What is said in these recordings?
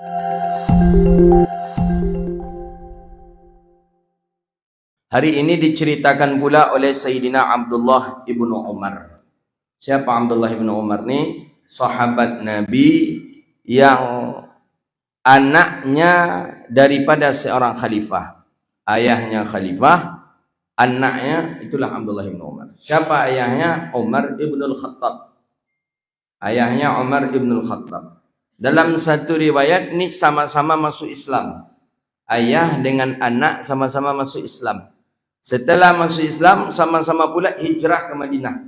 Hari ini diceritakan pula oleh Sayyidina Abdullah ibnu Umar. Siapa Abdullah ibnu Umar ni? Sahabat Nabi yang anaknya daripada seorang khalifah. Ayahnya khalifah, anaknya itulah Abdullah ibnu Umar. Siapa ayahnya? Umar ibn al-Khattab. Ayahnya Umar ibn al-Khattab. Dalam satu riwayat ni sama-sama masuk Islam. Ayah dengan anak sama-sama masuk Islam. Setelah masuk Islam, sama-sama pula hijrah ke Madinah.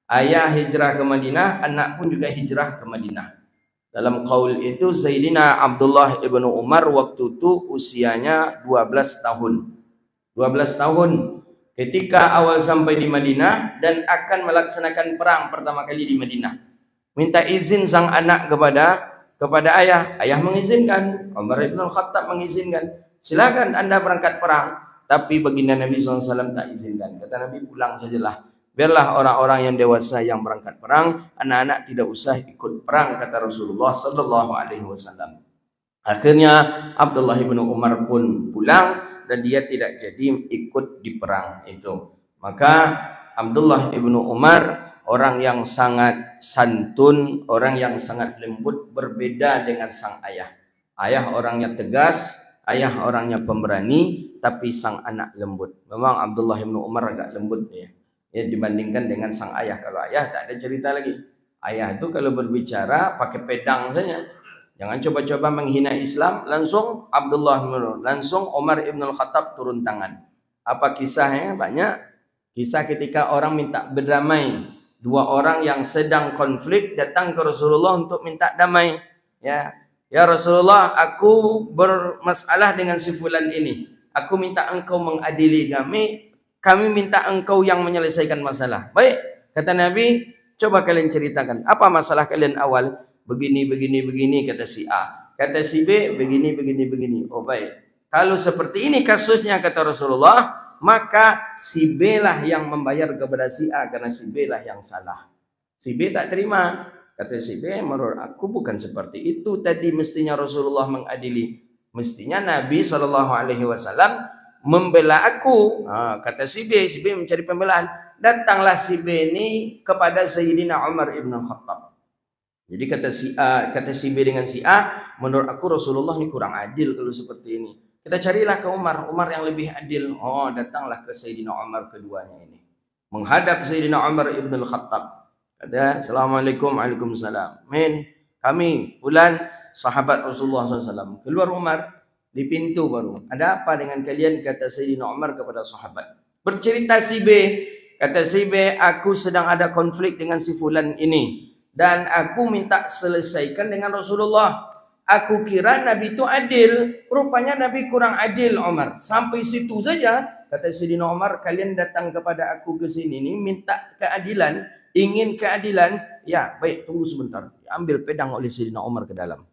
Ayah hijrah ke Madinah, anak pun juga hijrah ke Madinah. Dalam qaul itu, Sayyidina Abdullah ibn Umar waktu itu usianya 12 tahun. 12 tahun ketika awal sampai di Madinah dan akan melaksanakan perang pertama kali di Madinah. Minta izin sang anak kepada ayah. Ayah mengizinkan, Umar ibn al-Khattab mengizinkan. Silakan anda berangkat perang. Tapi baginda Nabi SAW tak izinkan. Kata Nabi, pulang sajalah. Biarlah orang-orang yang dewasa yang berangkat perang, anak-anak tidak usah ikut perang, kata Rasulullah SAW. Akhirnya Abdullah bin Umar pun pulang dan dia tidak jadi ikut di perang itu. Maka Abdullah bin Umar orang yang sangat santun, orang yang sangat lembut, berbeda dengan sang ayah. Ayah orangnya tegas, ayah orangnya pemberani, tapi sang anak lembut. Memang Abdullah bin Umar agak lembut ya. Ya dibandingkan dengan sang ayah. Kalau ayah tak ada cerita lagi. Ayah itu kalau berbicara pakai pedang saja. Jangan coba-coba menghina Islam, langsung Abdullah bin Umar, langsung Umar ibn al-Khattab turun tangan. Apa kisahnya? Banyak. Kisah ketika orang minta berdamai. Dua orang yang sedang konflik datang ke Rasulullah untuk minta damai. Ya Rasulullah, aku bermasalah dengan si fulan ini. Aku minta engkau mengadili kami. Kami minta engkau yang menyelesaikan masalah. Baik, kata Nabi, coba kalian ceritakan. Apa masalah kalian awal? Begini, kata si A. Kata si B, begini. Oh baik. Kalau seperti ini kasusnya, kata Rasulullah, maka si B lah yang membayar kepada si A, karena si B lah yang salah. Si B tak terima. Kata si B, menurut aku bukan seperti itu. Tadi mestinya Rasulullah mengadili. Mestinya Nabi SAW membela aku. Kata si B mencari pembelaan. Datanglah si B ini kepada Sayyidina Umar ibn Khattab. Jadi kata si B dengan si A, menurut aku Rasulullah ini kurang adil kalau seperti ini. Kita carilah ke Umar yang lebih adil. Oh, datanglah ke Sayyidina Umar keduanya ini. Menghadap Sayyidina Umar ibn Khattab. Kata, Assalamualaikum, waalaikumsalam. Kami bulan sahabat Rasulullah SAW. Keluar Umar di pintu baru. Ada apa dengan kalian? Kata Sayyidina Umar kepada sahabat. Bercerita si B. Kata si B, aku sedang ada konflik dengan si fulan ini. Dan aku minta selesaikan dengan Rasulullah. Aku kira Nabi itu adil. Rupanya Nabi kurang adil, Umar. Sampai situ saja. Kata Sayyidina Umar, kalian datang kepada aku ke sini ini minta keadilan. Ingin keadilan. Ya, baik, tunggu sebentar. Ambil pedang oleh Sayyidina Umar ke dalam.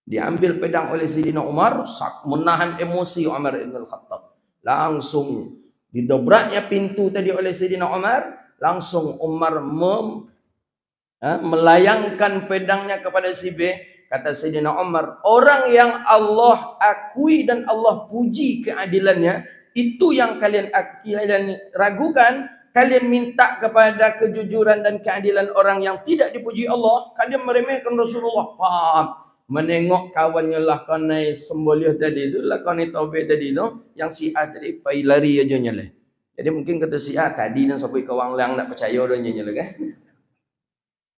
Diambil pedang oleh Sayyidina Umar, menahan emosi Umar ibn al-Khattab. Langsung didobraknya pintu tadi oleh Sayyidina Umar, langsung Umar melayangkan pedangnya kepada si B. Kata Sayyidina Umar, orang yang Allah akui dan Allah puji keadilannya, itu yang kalian ragukan. Kalian minta kepada kejujuran dan keadilan orang yang tidak dipuji Allah, kalian meremehkan Rasulullah. Paham? Menengok kawannya lakonai semboleh tadi itu, lakonai Taubeh tadi itu, yang si A tadi pai lari aja nyala. Jadi mungkin kata si A tadi dan sampai kawang lang nak percaya orang nyala kan.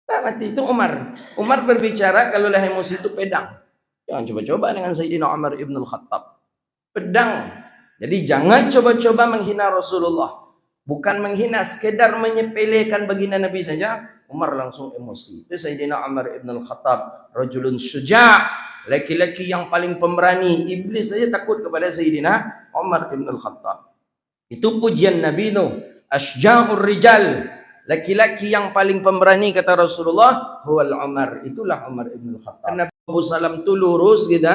Tak mati itu Umar. Umar berbicara kalau lah emosi itu pedang. Jangan coba-coba dengan Sayyidina Umar ibn al-Khattab. Pedang. Jadi jangan coba-coba menghina Rasulullah. Bukan menghina, sekedar menyepelekan baginda Nabi saja. Umar langsung emosi. Itu Sayyidina Umar ibn al-Khattab, rajulun syuja', laki-laki yang paling pemberani. Iblis saja takut kepada Sayyidina Umar ibn al-Khattab. Itu pujian Nabi itu. Asja'ur rijal, laki-laki yang paling pemberani, kata Rasulullah, huwal Umar. Itulah Umar ibn al-Khattab. Karena Abu Salam itu lurus gitu.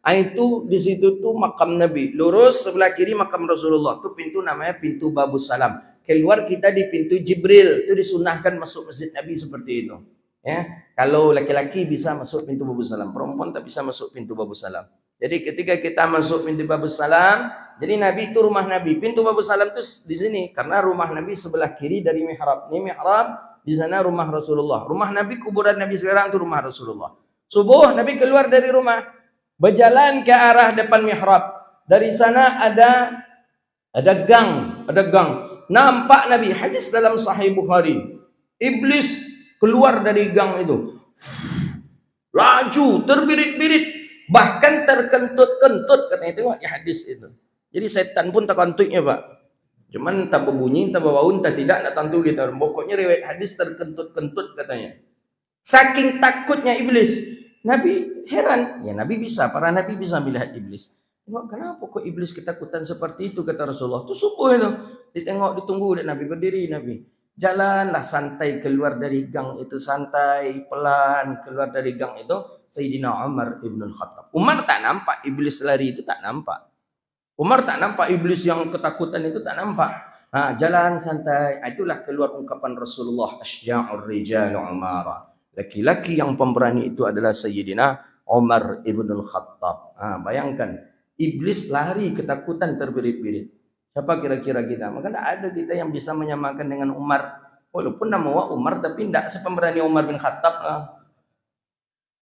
Itu di situ tuh makam Nabi. Lurus sebelah kiri makam Rasulullah. Itu pintu namanya pintu Babus Salam. Keluar kita di pintu Jibril. Itu disunahkan masuk masjid Nabi seperti itu. Ya, kalau laki-laki bisa masuk pintu babus salam, perempuan tak bisa masuk pintu babus salam. Jadi ketika kita masuk pintu babus salam, jadi Nabi itu rumah Nabi. Pintu babus salam itu di sini karena rumah Nabi sebelah kiri dari mihrab. Ini mihrab, di sana rumah Rasulullah. Rumah Nabi, kuburan Nabi sekarang itu rumah Rasulullah. Subuh Nabi keluar dari rumah, berjalan ke arah depan mihrab. Dari sana ada gang. Nampak Nabi, hadis dalam Sahih Bukhari. Iblis keluar dari gang itu. Laju, terbirit-birit, bahkan terkentut-kentut, katanya. Tengok ya hadis itu. Jadi setan pun tak kantutnya, Pak. Cuman tak berbunyi, tak berbaun, tak tidak, tak tentu gitu. Pokoknya riwayat hadis terkentut-kentut katanya. Saking takutnya iblis. Nabi heran. Ya Nabi bisa, para Nabi bisa melihat iblis. Tengok kenapa kok iblis ketakutan seperti itu, kata Rasulullah. Itu subuh itu. Ditengok, ditunggu oleh Nabi, berdiri Nabi. Jalanlah santai keluar dari gang itu, santai, pelan keluar dari gang itu. Sayyidina Umar ibn Khattab. Umar tak nampak iblis lari itu, tak nampak. Umar tak nampak iblis yang ketakutan itu, tak nampak. Jalan santai. Itulah keluar ungkapan Rasulullah, asyja'ur rijal Umar. Laki-laki yang pemberani itu adalah Sayyidina Umar ibn Khattab. Bayangkan, iblis lari ketakutan terbirit-birit. Siapa kira-kira kita? Maka tidak ada kita yang bisa menyamakan dengan Umar. Walaupun nama Umar, tapi tidak sepemberani Umar bin Khattab.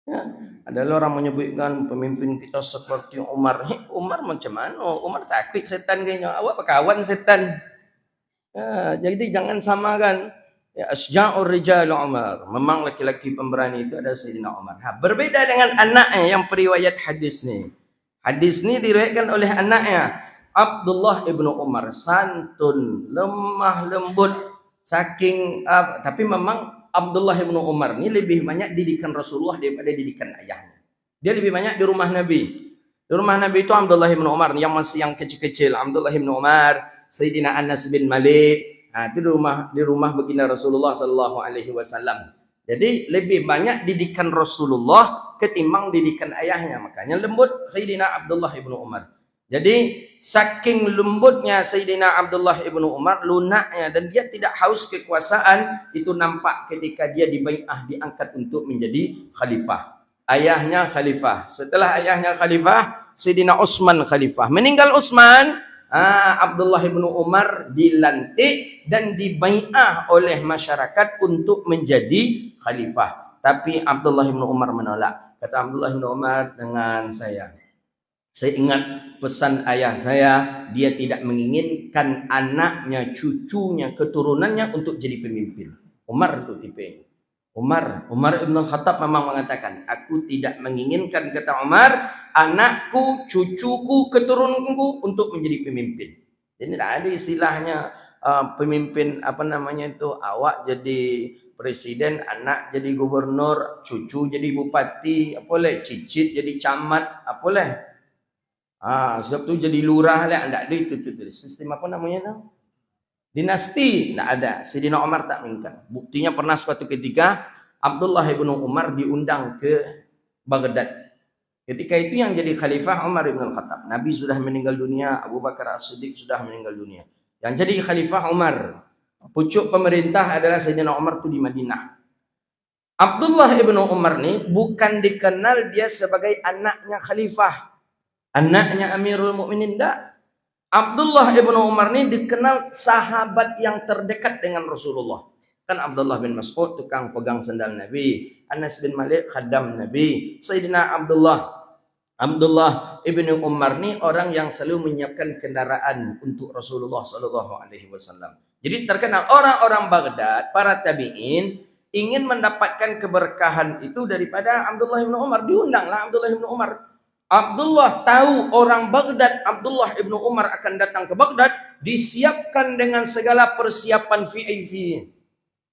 Ya, adalah orang menyebutkan pemimpin kita seperti Umar. Umar macam mana? Umar takut setan kayaknya. Awak kawan setan. Ya, jadi jangan samakan. Ya, asyja'ur rijal Umar. Memang laki-laki pemberani itu ada Sayyidina Umar. Berbeda dengan anaknya yang periwayat hadis ni. Hadis ni diriwayatkan oleh anaknya Abdullah ibnu Umar, santun, lemah lembut, saking tapi memang Abdullah ibnu Umar ni lebih banyak didikan Rasulullah daripada didikan ayahnya. Dia lebih banyak di rumah Nabi. Di rumah Nabi itu Abdullah ibnu Umar yang masih yang kecil-kecil. Abdullah ibnu Umar, Sayyidina Anas bin Malik, itu di rumah baginda Rasulullah sallallahu alaihi wasallam. Jadi lebih banyak didikan Rasulullah ketimbang didikan ayahnya. Makanya lembut Sayyidina Abdullah ibnu Umar. Jadi saking lembutnya Sayyidina Abdullah ibnu Umar, lunaknya, dan dia tidak haus kekuasaan, itu nampak ketika dia dibai'ah, diangkat untuk menjadi khalifah. Ayahnya khalifah. Setelah ayahnya khalifah, Sayyidina Utsman khalifah. Meninggal Utsman, Abdullah ibnu Umar dilantik dan dibai'ah oleh masyarakat untuk menjadi khalifah. Tapi Abdullah ibnu Umar menolak. Kata Abdullah ibnu Umar, dengan saya ingat pesan ayah saya, dia tidak menginginkan anaknya, cucunya, keturunannya untuk jadi pemimpin. Umar itu tipe. Umar ibn Khattab memang mengatakan, aku tidak menginginkan, kata Umar, anakku, cucuku, keturunanku untuk menjadi pemimpin. Jadi tidak ada istilahnya pemimpin awak jadi presiden, anak jadi gubernur, cucu jadi bupati, cicit jadi camat, sebab tu jadi lurah lah, enggak ada itu. Sistem apa namanya tu? Dinasti, enggak ada. Sayyidina Umar tak menginginkan. Buktinya pernah suatu ketika Abdullah bin Umar diundang ke Baghdad. Ketika itu yang jadi khalifah Umar bin Khattab. Nabi sudah meninggal dunia, Abu Bakar As-Siddiq sudah meninggal dunia. Yang jadi khalifah Umar. Pucuk pemerintah adalah Sayyidina Umar tu di Madinah. Abdullah bin Umar ni bukan dikenal dia sebagai anaknya khalifah, anaknya Amirul Mukminin, tidak. Abdullah ibnu Umar ni dikenal sahabat yang terdekat dengan Rasulullah. Kan Abdullah bin Mas'ud tukang pegang sendal Nabi, Anas bin Malik khadam Nabi, Sayyidina Abdullah ibnu Umar ni orang yang selalu menyiapkan kendaraan untuk Rasulullah sallallahu alaihi wasallam. Jadi terkenal orang-orang Baghdad, para tabi'in ingin mendapatkan keberkahan itu daripada Abdullah ibnu Umar. Diundanglah Abdullah ibnu Umar. Abdullah tahu orang Baghdad, Abdullah ibnu Umar akan datang ke Baghdad, disiapkan dengan segala persiapan VIP.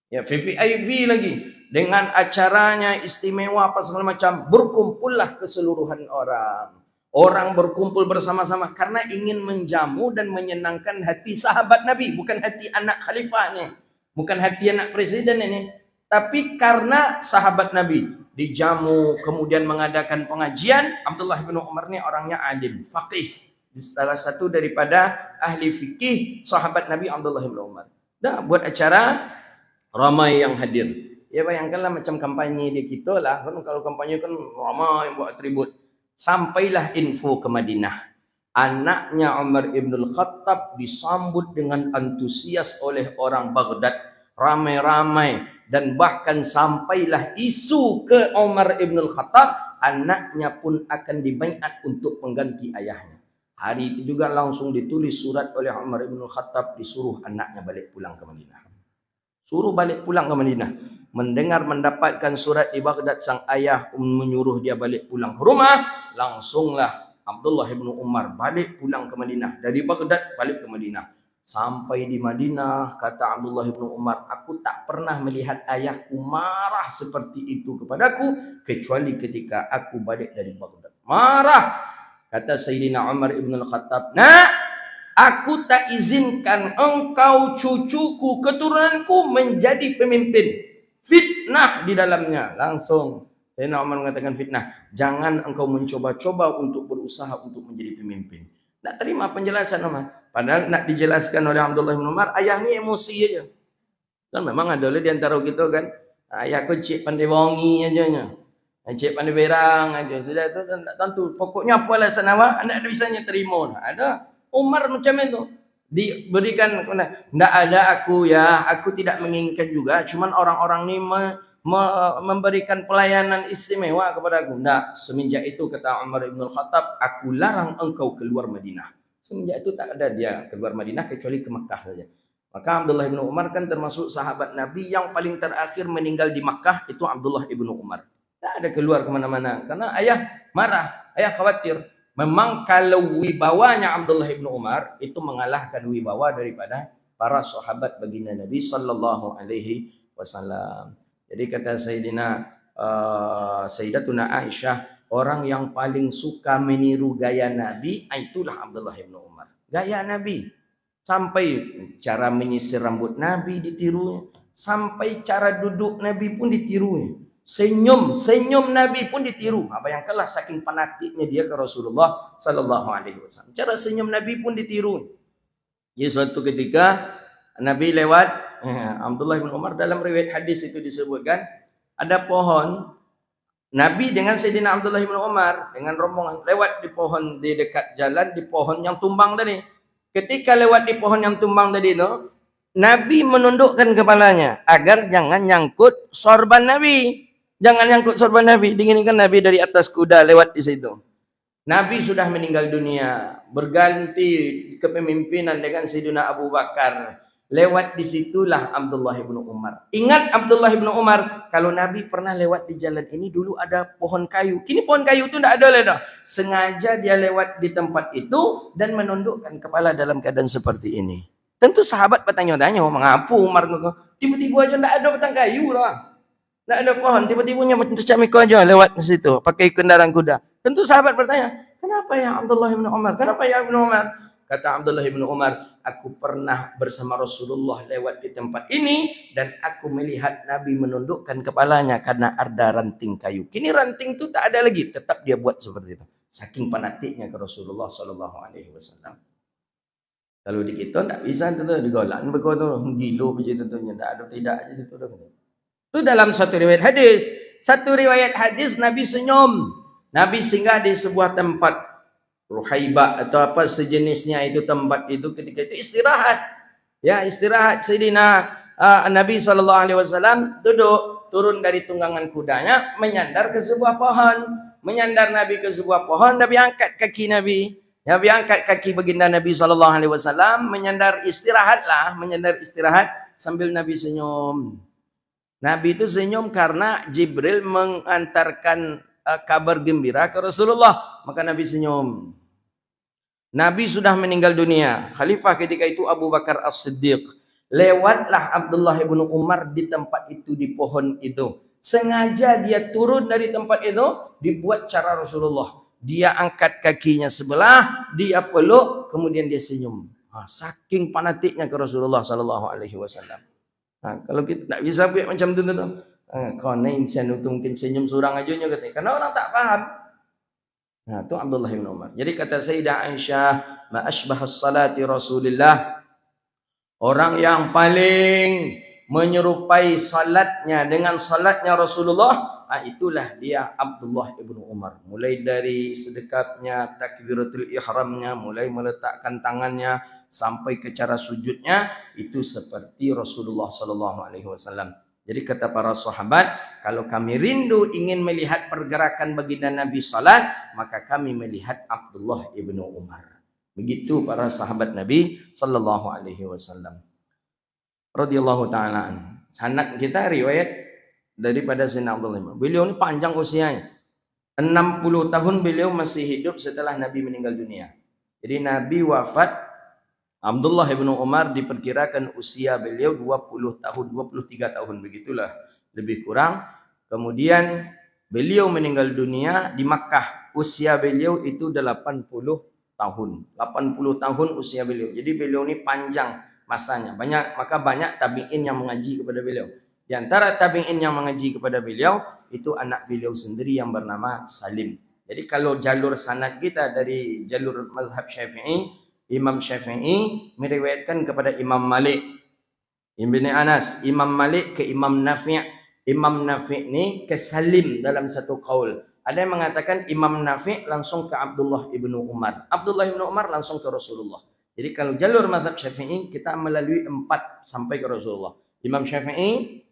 Ya, VIP lagi. Dengan acaranya istimewa apa segala macam. Berkumpullah keseluruhan orang. Orang berkumpul bersama-sama karena ingin menjamu dan menyenangkan hati sahabat Nabi. Bukan hati anak khalifahnya. Bukan hati anak presiden ini. Tapi karena sahabat Nabi dijamu, kemudian mengadakan pengajian. Abdullah bin Umar ni orangnya alim, faqih, salah satu daripada ahli fikih sahabat Nabi Abdullah bin Umar. Dah buat acara, ramai yang hadir. Ya bayangkanlah macam kampanye dia kita lah. Kan kalau kampanye kan ramai yang buat atribut. Sampailah info ke Madinah. Anaknya Umar ibn Khattab disambut dengan antusias oleh orang Baghdad. Ramai-ramai. Dan bahkan sampailah isu ke Umar ibn Khattab. Anaknya pun akan dibaiat untuk pengganti ayahnya. Hari itu juga langsung ditulis surat oleh Umar ibn Khattab. Disuruh anaknya balik pulang ke Madinah. Suruh balik pulang ke Madinah. Mendengar mendapatkan surat di Baghdad, sang ayah menyuruh dia balik pulang ke rumah. Langsunglah Abdullah bin Umar balik pulang ke Madinah. Dari Baghdad balik ke Madinah. Sampai di Madinah, kata Abdullah bin Umar, aku tak pernah melihat ayahku marah seperti itu kepadaku, kecuali ketika aku balik dari Baghdad. Marah. Kata Sayyidina Umar ibn al-Khattab, nak, aku tak izinkan engkau, cucuku, keturunanku menjadi pemimpin. Fitnah di dalamnya. Langsung Sayyidina Umar mengatakan fitnah. Jangan engkau mencoba-coba untuk berusaha untuk menjadi pemimpin. Tak terima penjelasan Umar. Padahal nak dijelaskan oleh Abdullah bin Umar, ayahnya emosi aja. Kan memang ada di antara kita kan, ayahku cik pandai bongi aja. Cik pandai berang aja. Sudah itu tak tentu. Pokoknya apa alasan awak, anda ada bisanya terima. Ada. Umar macam itu. Diberikan, tidak ada aku ya, aku tidak menginginkan juga, cuman orang-orang ni memberikan pelayanan istimewa kepada aku. Tidak, semenjak itu kata Umar ibn Khattab, aku larang engkau keluar Madinah. Semenjak itu tak ada dia keluar Madinah kecuali ke Makkah saja. Maka Abdullah ibn Umar kan termasuk sahabat Nabi yang paling terakhir meninggal di Makkah, itu Abdullah ibn Umar. Tak ada keluar kemana-mana karena ayah marah, ayah khawatir. Memang kalau wibawanya Abdullah ibn Umar itu mengalahkan wibawa daripada para sahabat baginda Nabi sallallahu alaihi wasallam. Jadi kata Sayyidatuna Aisyah, orang yang paling suka meniru gaya Nabi itulah Abdullah ibn Umar. Gaya Nabi. Sampai cara menyisir rambut Nabi ditirunya, sampai cara duduk Nabi pun ditirunya. Senyum Nabi pun ditiru. Bayangkanlah saking fanatiknya dia ke Rasulullah sallallahu alaihi wasallam. Cara senyum Nabi pun ditiru. Ya, suatu ketika Nabi lewat, Abdullah bin Umar dalam riwayat hadis itu disebutkan ada pohon. Nabi dengan Sayyidina Abdullah bin Umar dengan rombongan lewat di pohon di dekat jalan, di pohon yang tumbang tadi. Ketika lewat di pohon yang tumbang tadi itu, Nabi menundukkan kepalanya agar jangan nyangkut sorban Nabi. Jangan nyangkut sorban Nabi. Dinginkan Nabi dari atas kuda lewat di situ. Nabi sudah meninggal dunia. Berganti kepemimpinan dengan Sayyidina Abu Bakar. Lewat di situlah Abdullah bin Umar. Ingat Abdullah bin Umar, kalau Nabi pernah lewat di jalan ini dulu ada pohon kayu. Kini pohon kayu itu tidak ada dah. Sengaja dia lewat di tempat itu dan menundukkan kepala dalam keadaan seperti ini. Tentu sahabat bertanya-tanya, mengapa Umar tiba-tiba aja tidak ada batang kayu lah. Tak ada pohon, tiba-tibanya macam Miko aja lewat di situ, pakai kendaraan kuda. Tentu sahabat bertanya, kenapa ya Abdullah bin Umar? Kenapa ya Ibn Umar? Kata Abdullah bin Umar, aku pernah bersama Rasulullah lewat di tempat ini dan aku melihat Nabi menundukkan kepalanya karena ada ranting kayu. Kini ranting itu tak ada lagi, tetap dia buat seperti itu. Saking fanatiknya ke Rasulullah sallallahu alaihi wasallam. Kalau di kita tak bisa tu digolan begitu, gilo begitu tentunya, tak ada tidak aja situ dah. Itu dalam satu riwayat hadis. Satu riwayat hadis Nabi senyum. Nabi singgah di sebuah tempat Ruhaibah atau apa sejenisnya itu, tempat itu ketika itu istirahat. Ya, istirahat. Sayyidina Nabi sallallahu alaihi wasallam duduk, turun dari tunggangan kudanya, menyandar ke sebuah pohon. Menyandar Nabi ke sebuah pohon, Nabi angkat kaki Nabi. Nabi angkat kaki baginda Nabi sallallahu alaihi wasallam, menyandar istirahat sambil Nabi senyum. Nabi itu senyum karena Jibril mengantarkan kabar gembira ke Rasulullah. Maka Nabi senyum. Nabi sudah meninggal dunia. Khalifah ketika itu Abu Bakar As-Siddiq. Lewatlah Abdullah bin Umar di tempat itu, di pohon itu. Sengaja dia turun dari tempat itu, dibuat cara Rasulullah. Dia angkat kakinya sebelah, dia peluk, kemudian dia senyum. Saking fanatiknya ke Rasulullah sallallahu alaihi wasallam. Kalau kita tak bisa buat macam tu kau ni mungkin senyum seorang aja katanya, karena orang tak faham. Itu Abdullah bin Umar. Jadi kata Sayyidah Aisyah, ma asbahas salati Rasulillah, orang yang paling menyerupai salatnya dengan salatnya Rasulullah, itulah dia Abdullah ibnu Umar. Mulai dari sedekatnya, takbiratul ihramnya, mulai meletakkan tangannya sampai ke cara sujudnya itu seperti Rasulullah sallallahu alaihi wasallam. Jadi kata para sahabat, kalau kami rindu ingin melihat pergerakan baginda Nabi salat, maka kami melihat Abdullah ibnu Umar. Begitu para sahabat Nabi sallallahu alaihi wasallam. Radhiyallahu taala an. Sanad kita riwayat daripada Sayyidina Abdullah. Beliau ini panjang usianya. 60 tahun beliau masih hidup setelah Nabi meninggal dunia. Jadi Nabi wafat, Abdullah ibnu Umar diperkirakan usia beliau 20 tahun, 23 tahun begitulah lebih kurang. Kemudian beliau meninggal dunia di Makkah. Usia beliau itu 80 tahun. 80 tahun usia beliau. Jadi beliau ini panjang masanya. Maka banyak tabi'in yang mengaji kepada beliau. Di antara tabi'in yang mengaji kepada beliau itu anak beliau sendiri yang bernama Salim. Jadi kalau jalur sanad kita dari jalur mazhab Syafi'i, Imam Syafi'i meriwayatkan kepada Imam Malik Ibn Anas, Imam Malik ke Imam Nafi', Imam Nafi' ni ke Salim dalam satu qaul. Ada yang mengatakan Imam Nafi' langsung ke Abdullah ibnu Umar, Abdullah ibnu Umar langsung ke Rasulullah. Jadi kalau jalur mazhab Syafi'i kita melalui 4 sampai ke Rasulullah. Imam Syafi'i,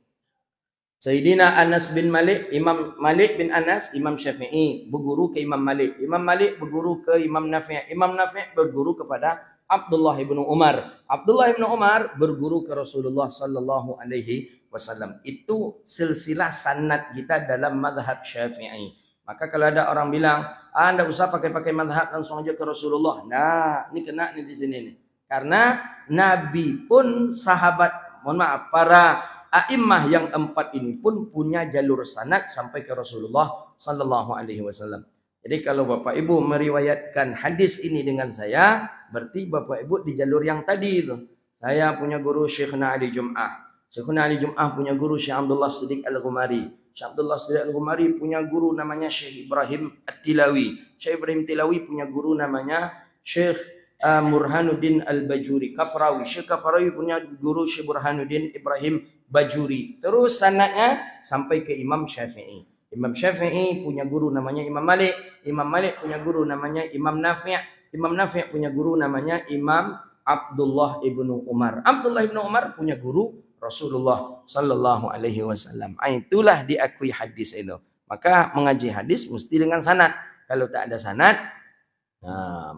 Sayyidina Anas bin Malik, Imam Malik bin Anas, Imam Syafi'i berguru ke Imam Malik. Imam Malik berguru ke Imam Nafi'. Imam Nafi' berguru kepada Abdullah ibnu Umar. Abdullah ibnu Umar berguru ke Rasulullah sallallahu alaihi wasallam. Itu silsilah sanad kita dalam mazhab Syafi'i. Maka kalau ada orang bilang, anda usah pakai mazhab langsung aja ke Rasulullah. Nah, ini kena nih di sini nih. Karena Nabi pun sahabat, mohon maaf, para a'immah yang 4 ini pun punya jalur sanad sampai ke Rasulullah sallallahu alaihi wasallam. Jadi kalau Bapak Ibu meriwayatkan hadis ini dengan saya, berarti Bapak Ibu di jalur yang tadi itu. Saya punya guru Syekhna Ali Jum'ah. Syekhna Ali Jum'ah punya guru Syekh Abdullah Siddiq Al-Ghumari. Syekh Abdullah Siddiq Al-Ghumari punya guru namanya Syekh Ibrahim At-Tilawi. Syekh Ibrahim Tilawi punya guru namanya Syekh Burhanuddin Al-Bajuri Kafrawi. Syekh Kafrawi punya guru Syekh Burhanuddin Ibrahim Bajuri. Terus sanadnya sampai ke Imam Syafi'i. Imam Syafi'i punya guru namanya Imam Malik. Imam Malik punya guru namanya Imam Nafi'. Imam Nafi' punya guru namanya Imam Abdullah ibnu Umar. Abdullah ibnu Umar punya guru Rasulullah sallallahu alaihi wasallam. Itulah diakui hadis itu. Maka mengaji hadis mesti dengan sanad. Kalau tak ada sanad,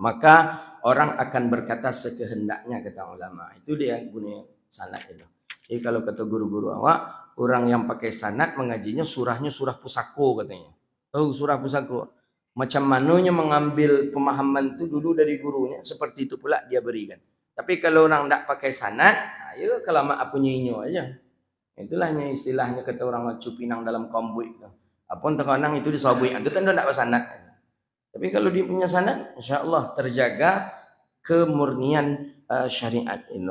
maka orang akan berkata sekehendaknya, kata ulama. Itu dia guna sanad itu. Jadi kalau kata guru-guru awak, orang yang pakai sanad mengajinya surahnya surah pusako katanya. Tahu surah pusako? Macam mananya mengambil pemahaman itu dulu dari gurunya, seperti itu pula dia berikan. Tapi kalau orang tak pakai sanad, ya kelamaan punya inyo aja. Itulah istilahnya kata orang cupinang dalam kombuik. Apun terkadang itu disobui, itu tanda tak sanad. Tapi kalau dia punya sanad, insya Allah terjaga kemurnian syariat ini.